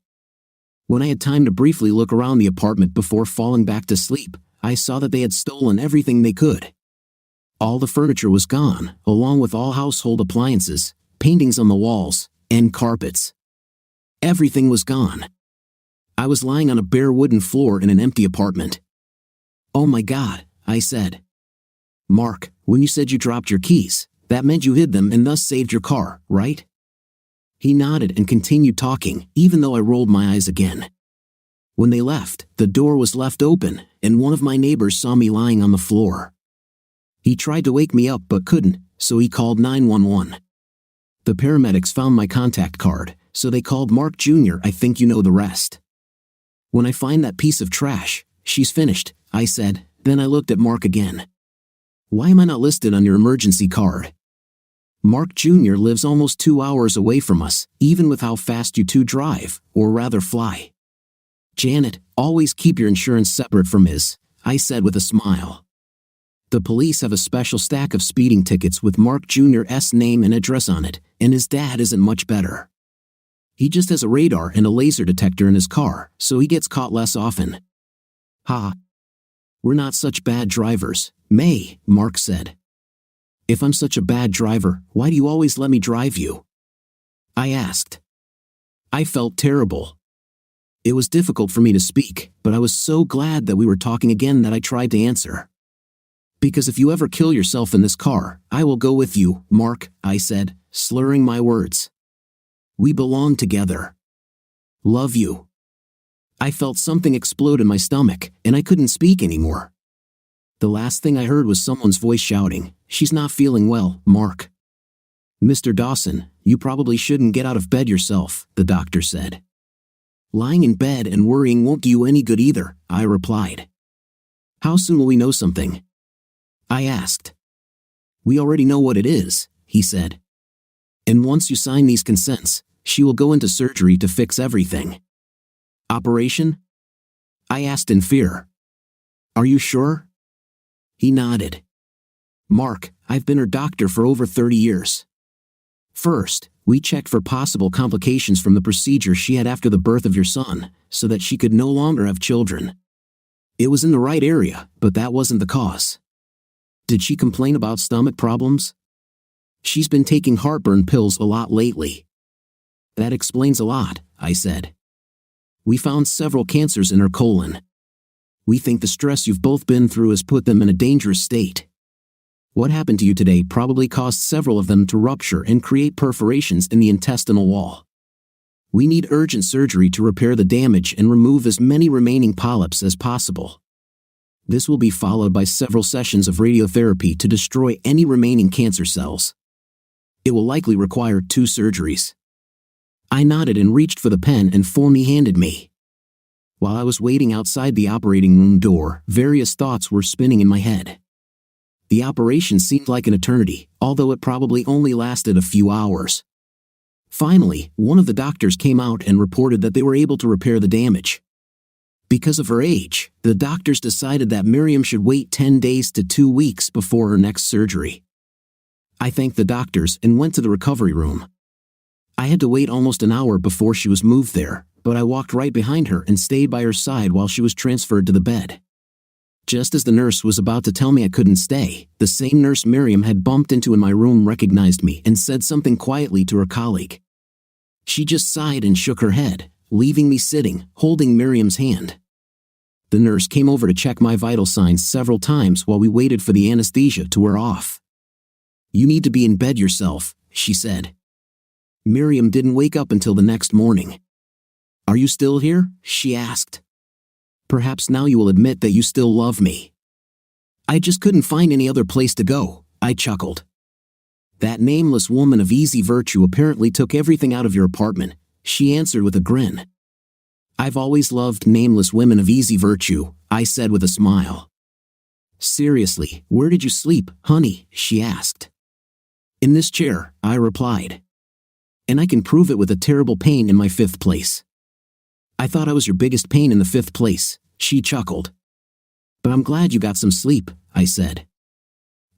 When I had time to briefly look around the apartment before falling back to sleep, I saw that they had stolen everything they could. All the furniture was gone, along with all household appliances, paintings on the walls, and carpets. Everything was gone. I was lying on a bare wooden floor in an empty apartment. Oh my God, I said. Mark, when you said you dropped your keys, that meant you hid them and thus saved your car, right? He nodded and continued talking, even though I rolled my eyes again. When they left, the door was left open, and one of my neighbors saw me lying on the floor. He tried to wake me up but couldn't, so he called 911. The paramedics found my contact card, so they called Mark Jr. I think you know the rest. When I find that piece of trash, she's finished, I said, then I looked at Mark again. Why am I not listed on your emergency card? Mark Jr. lives almost 2 hours away from us, even with how fast you two drive, or rather fly. Janet, always keep your insurance separate from his, I said with a smile. The police have a special stack of speeding tickets with Mark Jr.'s name and address on it, and his dad isn't much better. He just has a radar and a laser detector in his car, so he gets caught less often. Ha. We're not such bad drivers, May, Mark said. If I'm such a bad driver, why do you always let me drive you? I asked. I felt terrible. It was difficult for me to speak, but I was so glad that we were talking again that I tried to answer. Because if you ever kill yourself in this car, I will go with you, Mark, I said, slurring my words. We belong together. Love you. I felt something explode in my stomach, and I couldn't speak anymore. The last thing I heard was someone's voice shouting, "She's not feeling well, Mark." Mr. Dawson, you probably shouldn't get out of bed yourself, the doctor said. Lying in bed and worrying won't do you any good either, I replied. How soon will we know something? I asked. We already know what it is, he said. And once you sign these consents, she will go into surgery to fix everything. Operation? I asked in fear. Are you sure? He nodded. Mark, I've been her doctor for over 30 years. First, we checked for possible complications from the procedure she had after the birth of your son, so that she could no longer have children. It was in the right area, but that wasn't the cause. Did she complain about stomach problems? She's been taking heartburn pills a lot lately. That explains a lot, I said. We found several cancers in her colon. We think the stress you've both been through has put them in a dangerous state. What happened to you today probably caused several of them to rupture and create perforations in the intestinal wall. We need urgent surgery to repair the damage and remove as many remaining polyps as possible. This will be followed by several sessions of radiotherapy to destroy any remaining cancer cells. It will likely require 2 surgeries. I nodded and reached for the pen and form he handed me. While I was waiting outside the operating room door, various thoughts were spinning in my head. The operation seemed like an eternity, although it probably only lasted a few hours. Finally, one of the doctors came out and reported that they were able to repair the damage. Because of her age, the doctors decided that Miriam should wait 10 days to 2 weeks before her next surgery. I thanked the doctors and went to the recovery room. I had to wait almost an hour before she was moved there, but I walked right behind her and stayed by her side while she was transferred to the bed. Just as the nurse was about to tell me I couldn't stay, the same nurse Miriam had bumped into in my room recognized me and said something quietly to her colleague. She just sighed and shook her head, leaving me sitting, holding Miriam's hand. The nurse came over to check my vital signs several times while we waited for the anesthesia to wear off. "You need to be in bed yourself," she said. Miriam didn't wake up until the next morning. "Are you still here?" she asked. "Perhaps now you will admit that you still love me." "I just couldn't find any other place to go," I chuckled. "That nameless woman of easy virtue apparently took everything out of your apartment," she answered with a grin. "I've always loved nameless women of easy virtue," I said with a smile. "Seriously, where did you sleep, honey?" she asked. "In this chair," I replied. "And I can prove it with a terrible pain in my 5th place." "I thought I was your biggest pain in the 5th place," she chuckled. "But I'm glad you got some sleep," I said.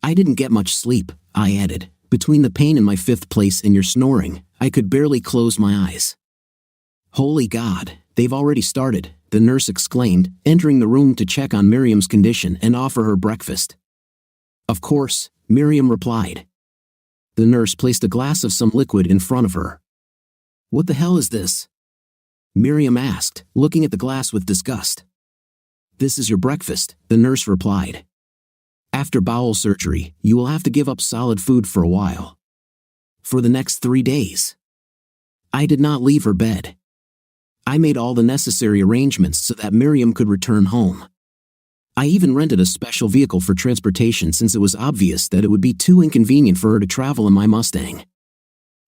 "I didn't get much sleep," I added. "Between the pain in my 5th place and your snoring, I could barely close my eyes." "Holy God, they've already started," the nurse exclaimed, entering the room to check on Miriam's condition and offer her breakfast. "Of course," Miriam replied. The nurse placed a glass of some liquid in front of her. "What the hell is this?" Miriam asked, looking at the glass with disgust. "This is your breakfast," the nurse replied. "After bowel surgery, you will have to give up solid food for a while. For the next 3 days." I did not leave her bed. I made all the necessary arrangements so that Miriam could return home. I even rented a special vehicle for transportation since it was obvious that it would be too inconvenient for her to travel in my Mustang.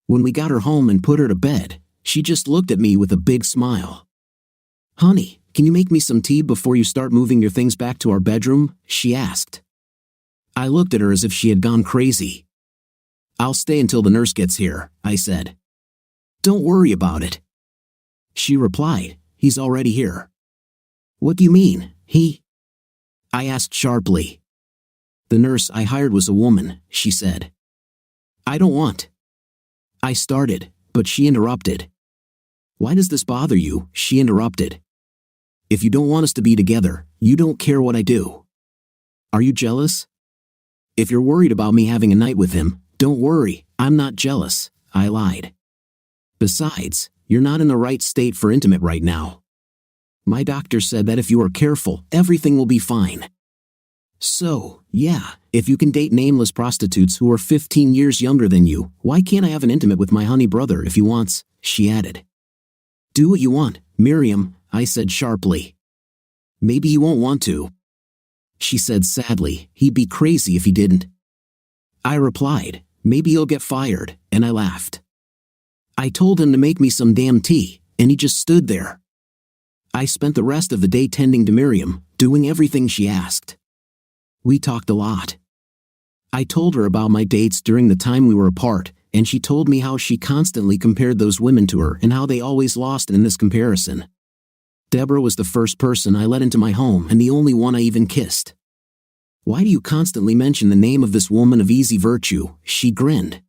When we got her home and put her to bed, she just looked at me with a big smile. "Honey, can you make me some tea before you start moving your things back to our bedroom?" she asked. I looked at her as if she had gone crazy. "I'll stay until the nurse gets here," I said. "Don't worry about it." She replied, "He's already here." "What do you mean, he?" I asked sharply. "The nurse I hired was a woman," she said. "I don't want." I started, but she interrupted. "Why does this bother you?" she interrupted. "If you don't want us to be together, you don't care what I do. Are you jealous?" "If you're worried about me having a night with him, don't worry, I'm not jealous," I lied. "Besides, you're not in the right state for intimate right now. My doctor said that if you are careful, everything will be fine. So, yeah, if you can date nameless prostitutes who are 15 years younger than you, why can't I have an intimate with my honey brother if he wants?" she added. "Do what you want, Miriam," I said sharply. "Maybe he won't want to." She said sadly, "He'd be crazy if he didn't." I replied, "Maybe he'll get fired," and I laughed. I told him to make me some damn tea, and he just stood there. I spent the rest of the day tending to Miriam, doing everything she asked. We talked a lot. I told her about my dates during the time we were apart, and she told me how she constantly compared those women to her and how they always lost in this comparison. Deborah was the first person I let into my home and the only one I even kissed. Why do you constantly mention the name of this woman of easy virtue? She grinned.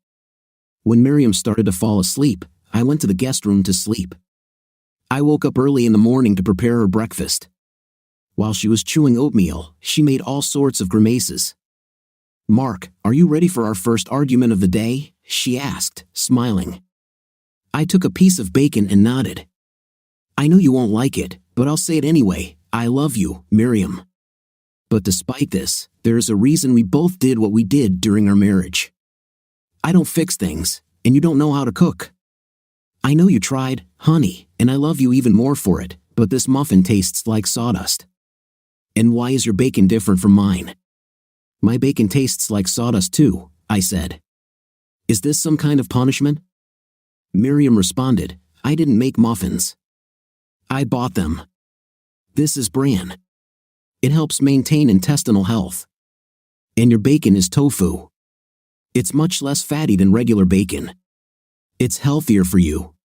When Miriam started to fall asleep, I went to the guest room to sleep. I woke up early in the morning to prepare her breakfast. While she was chewing oatmeal, she made all sorts of grimaces. "Mark, are you ready for our first argument of the day?" she asked, smiling. I took a piece of bacon and nodded. "I know you won't like it, but I'll say it anyway. I love you, Miriam. But despite this, there is a reason we both did what we did during our marriage. I don't fix things, and you don't know how to cook. I know you tried, honey, and I love you even more for it, but this muffin tastes like sawdust. And why is your bacon different from mine?" "My bacon tastes like sawdust too," I said. "Is this some kind of punishment?" Miriam responded, "I didn't make muffins. I bought them. This is bran. It helps maintain intestinal health. And your bacon is tofu. It's much less fatty than regular bacon. It's healthier for you."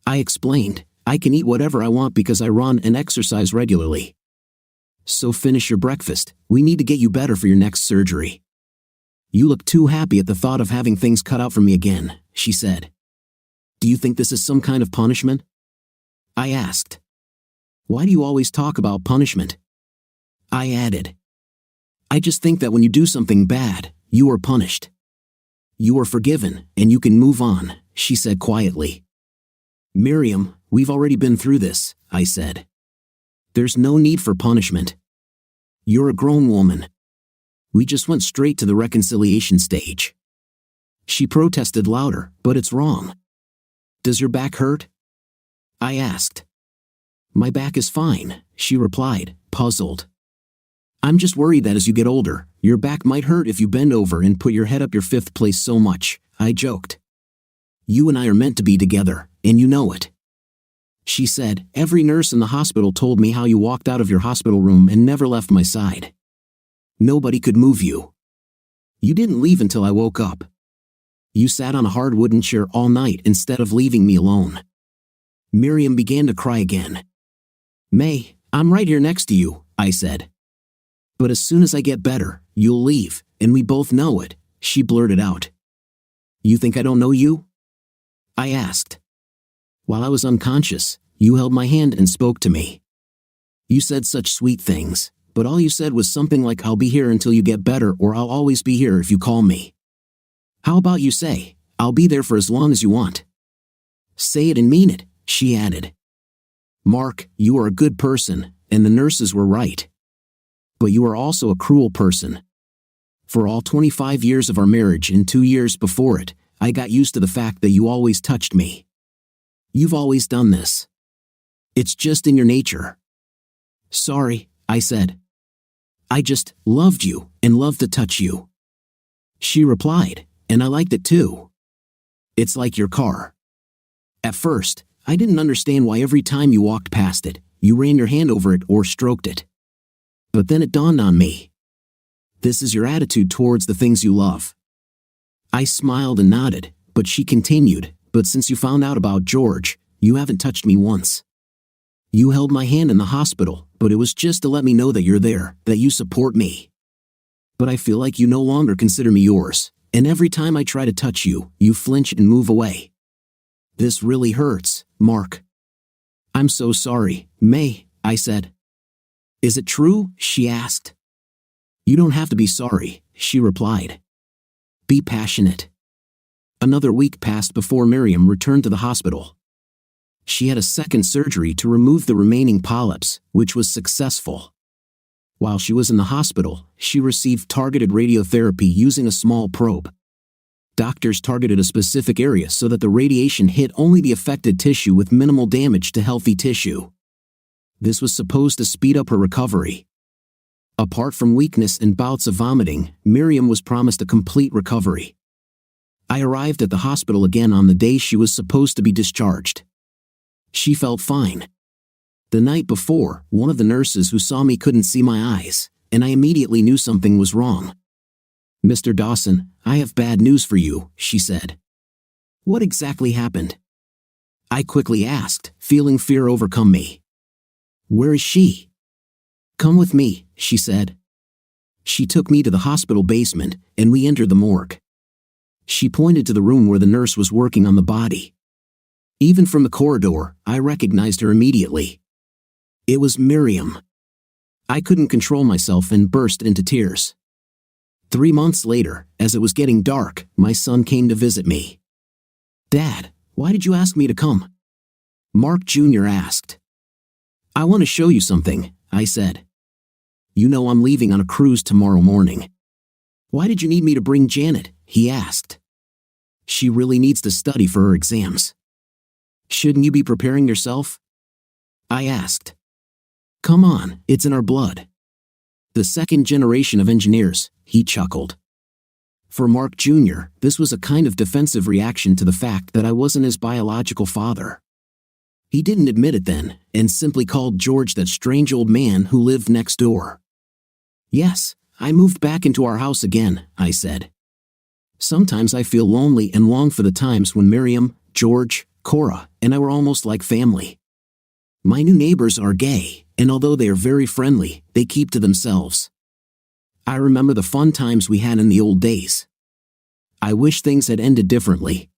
I explained, "I can eat whatever I want because I run and exercise regularly." "So finish your breakfast. We need to get you better for your next surgery. You look too happy at the thought of having things cut out from me again," she said. "Do you think this is some kind of punishment?" I asked. "Why do you always talk about punishment?" I added. "I just think that when you do something bad, you are punished. You are forgiven, and you can move on," she said quietly. "Miriam, we've already been through this," I said. "There's no need for punishment. You're a grown woman. We just went straight to the reconciliation stage." She protested louder, "But it's wrong. Does your back hurt?" I asked. "My back is fine," she replied, puzzled. "I'm just worried that as you get older, your back might hurt if you bend over and put your head up your fifth place so much," I joked. "You and I are meant to be together, and you know it." She said, "Every nurse in the hospital told me how you walked out of your hospital room and never left my side. Nobody could move you. You didn't leave until I woke up. You sat on a hard wooden chair all night instead of leaving me alone." Miriam began to cry again. "May, I'm right here next to you," I said. "But as soon as I get better, you'll leave, and we both know it," she blurted out. "You think I don't know you?" I asked. "While I was unconscious, you held my hand and spoke to me. You said such sweet things, but all you said was something like, 'I'll be here until you get better,' or 'I'll always be here if you call me.' How about you say, 'I'll be there for as long as you want'? Say it and mean it," she added. "Mark, you are a good person, and the nurses were right. But you are also a cruel person. For all 25 years of our marriage and 2 years before it, I got used to the fact that you always touched me. You've always done this. It's just in your nature." "Sorry," I said. "I just loved you and loved to touch you." She replied, "And I liked it too. It's like your car. At first, I didn't understand why every time you walked past it, you ran your hand over it or stroked it. But then it dawned on me. This is your attitude towards the things you love." I smiled and nodded, but she continued, "But since you found out about George, you haven't touched me once. You held my hand in the hospital, but it was just to let me know that you're there, that you support me. But I feel like you no longer consider me yours, and every time I try to touch you, you flinch and move away. This really hurts, Mark." "I'm so sorry, May," I said. "Is it true?" she asked. "You don't have to be sorry," she replied. "Be passionate." Another week passed before Miriam returned to the hospital. She had a second surgery to remove the remaining polyps, which was successful. While she was in the hospital, she received targeted radiotherapy using a small probe. Doctors targeted a specific area so that the radiation hit only the affected tissue with minimal damage to healthy tissue. This was supposed to speed up her recovery. Apart from weakness and bouts of vomiting, Miriam was promised a complete recovery. I arrived at the hospital again on the day she was supposed to be discharged. She felt fine. The night before, one of the nurses who saw me couldn't see my eyes, and I immediately knew something was wrong. "Mr. Dawson, I have bad news for you," she said. "What exactly happened?" I quickly asked, feeling fear overcome me. "Where is she?" "Come with me," she said. She took me to the hospital basement, and we entered the morgue. She pointed to the room where the nurse was working on the body. Even from the corridor, I recognized her immediately. It was Miriam. I couldn't control myself and burst into tears. 3 months later, as it was getting dark, my son came to visit me. "Dad, why did you ask me to come?" Mark Jr. asked. "I want to show you something," I said. "You know I'm leaving on a cruise tomorrow morning." "Why did you need me to bring Janet?" he asked. "She really needs to study for her exams." "Shouldn't you be preparing yourself?" I asked. "Come on, it's in our blood." "The second generation of engineers," he chuckled. For Mark Jr., this was a kind of defensive reaction to the fact that I wasn't his biological father. He didn't admit it then, and simply called George that strange old man who lived next door. "Yes, I moved back into our house again," I said. "Sometimes I feel lonely and long for the times when Miriam, George, Cora, and I were almost like family. My new neighbors are gay, and although they are very friendly, they keep to themselves. I remember the fun times we had in the old days. I wish things had ended differently.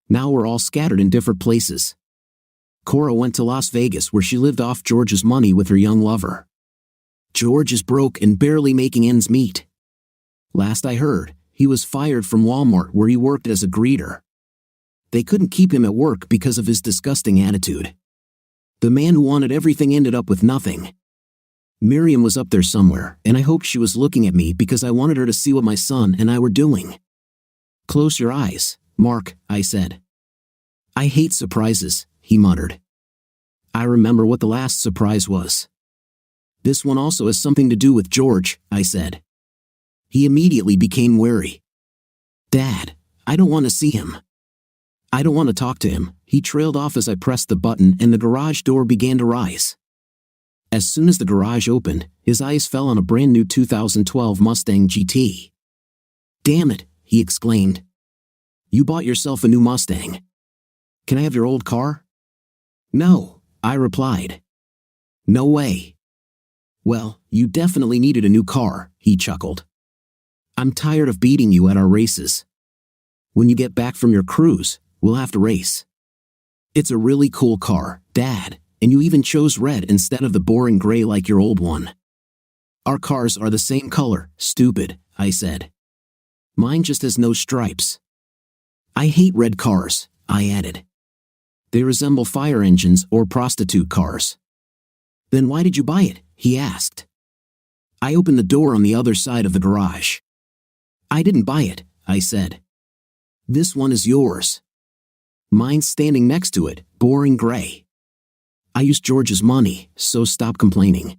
Now we're all scattered in different places." Cora went to Las Vegas where she lived off George's money with her young lover. George is broke and barely making ends meet. Last I heard, he was fired from Walmart where he worked as a greeter. They couldn't keep him at work because of his disgusting attitude. The man who wanted everything ended up with nothing. Miriam was up there somewhere, and I hoped she was looking at me because I wanted her to see what my son and I were doing. "Close your eyes, Mark," I said. "I hate surprises," he muttered. "I remember what the last surprise was." "This one also has something to do with George," I said. He immediately became wary. "Dad, I don't want to see him. I don't want to talk to him," he trailed off as I pressed the button and the garage door began to rise. As soon as the garage opened, his eyes fell on a brand new 2012 Mustang GT. "Damn it," he exclaimed. "You bought yourself a new Mustang. Can I have your old car?" "No," I replied. "No way." "Well, you definitely needed a new car," he chuckled. "I'm tired of beating you at our races. When you get back from your cruise, we'll have to race. It's a really cool car, Dad, and you even chose red instead of the boring gray like your old one." "Our cars are the same color, stupid," I said. "Mine just has no stripes." "I hate red cars," I added. "They resemble fire engines or prostitute cars." "Then why did you buy it?" he asked. I opened the door on the other side of the garage. "I didn't buy it," I said. "This one is yours. Mine's standing next to it, boring gray. I used George's money, so stop complaining.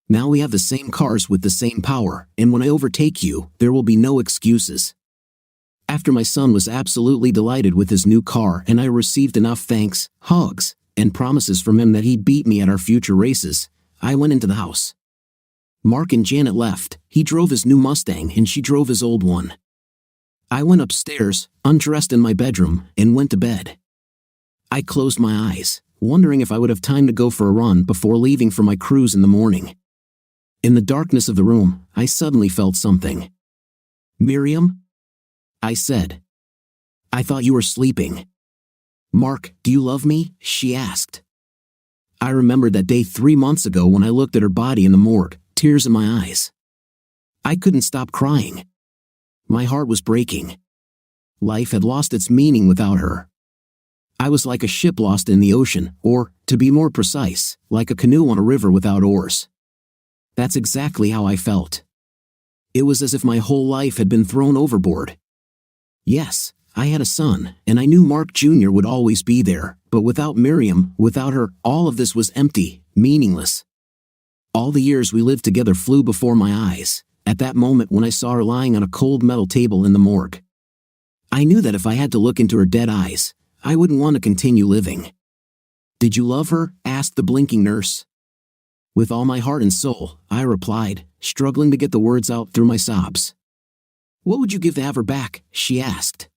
Now we have the same cars with the same power, and when I overtake you, there will be no excuses." After my son was absolutely delighted with his new car and I received enough thanks, hugs, and promises from him that he'd beat me at our future races, I went into the house. Mark and Janet left. He drove his new Mustang and she drove his old one. I went upstairs, undressed in my bedroom, and went to bed. I closed my eyes, wondering if I would have time to go for a run before leaving for my cruise in the morning. In the darkness of the room, I suddenly felt something. "Miriam?" I said. "I thought you were sleeping." "Mark, do you love me?" she asked. I remembered that day 3 months ago when I looked at her body in the morgue, tears in my eyes. I couldn't stop crying. My heart was breaking. Life had lost its meaning without her. I was like a ship lost in the ocean, or, to be more precise, like a canoe on a river without oars. That's exactly how I felt. It was as if my whole life had been thrown overboard. Yes, I had a son, and I knew Mark Jr. would always be there, but without Miriam, without her, all of this was empty, meaningless. All the years we lived together flew before my eyes, at that moment when I saw her lying on a cold metal table in the morgue. I knew that if I had to look into her dead eyes, I wouldn't want to continue living. "Did you love her?" asked the blinking nurse. "With all my heart and soul," I replied, struggling to get the words out through my sobs. "What would you give to have her back?" she asked.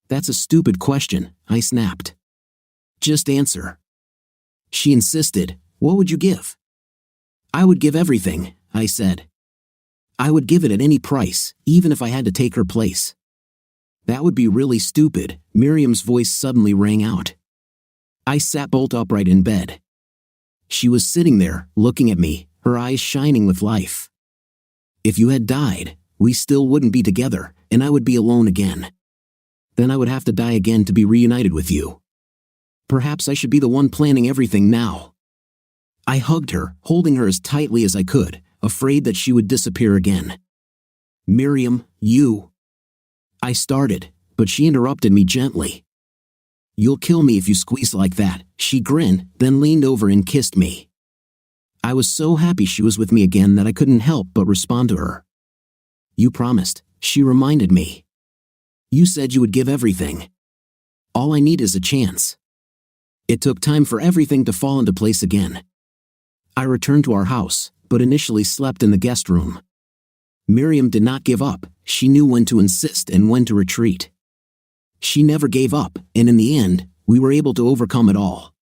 "That's a stupid question," I snapped. "Just answer." She insisted. "What would you give?" "I would give everything," I said. I would give it at any price, even if I had to take her place. That would be really stupid, Miriam's voice suddenly rang out. I sat bolt upright in bed. She was sitting there, looking at me, her eyes shining with life. If you had died, we still wouldn't be together, and I would be alone again. Then I would have to die again to be reunited with you. Perhaps I should be the one planning everything now. I hugged her, holding her as tightly as I could, afraid that she would disappear again. Miriam, you... I started, but she interrupted me gently. You'll kill me if you squeeze like that, she grinned, then leaned over and kissed me. I was so happy she was with me again that I couldn't help but respond to her. You promised, she reminded me. You said you would give everything. All I need is a chance. It took time for everything to fall into place again. I returned to our house, but initially slept in the guest room. Miriam did not give up, she knew when to insist and when to retreat. She never gave up, and in the end, we were able to overcome it all.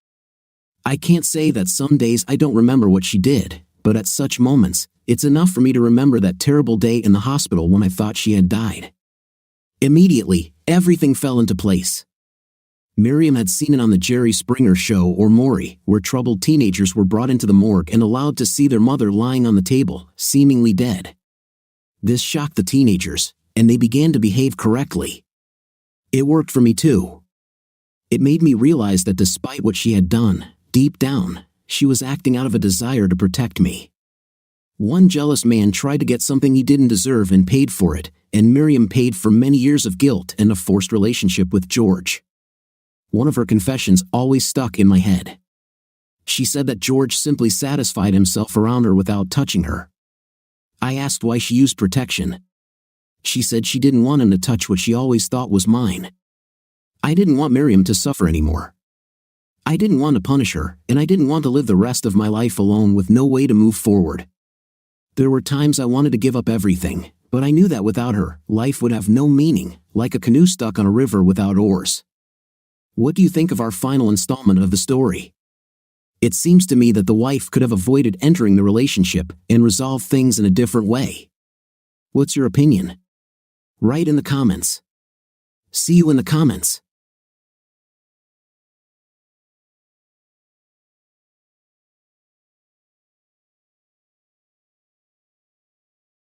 I can't say that some days I don't remember what she did, but at such moments, it's enough for me to remember that terrible day in the hospital when I thought she had died. Immediately, everything fell into place. Miriam had seen it on the Jerry Springer Show or Maury, where troubled teenagers were brought into the morgue and allowed to see their mother lying on the table, seemingly dead. This shocked the teenagers, and they began to behave correctly. It worked for me too. It made me realize that despite what she had done, deep down, she was acting out of a desire to protect me. One jealous man tried to get something he didn't deserve and paid for it, and Miriam paid for many years of guilt and a forced relationship with George. One of her confessions always stuck in my head. She said that George simply satisfied himself around her without touching her. I asked why she used protection. She said she didn't want him to touch what she always thought was mine. I didn't want Miriam to suffer anymore. I didn't want to punish her, and I didn't want to live the rest of my life alone with no way to move forward. There were times I wanted to give up everything, but I knew that without her, life would have no meaning, like a canoe stuck on a river without oars. What do you think of our final installment of the story? It seems to me that the wife could have avoided entering the relationship and resolved things in a different way. What's your opinion? Write in the comments. See you in the comments.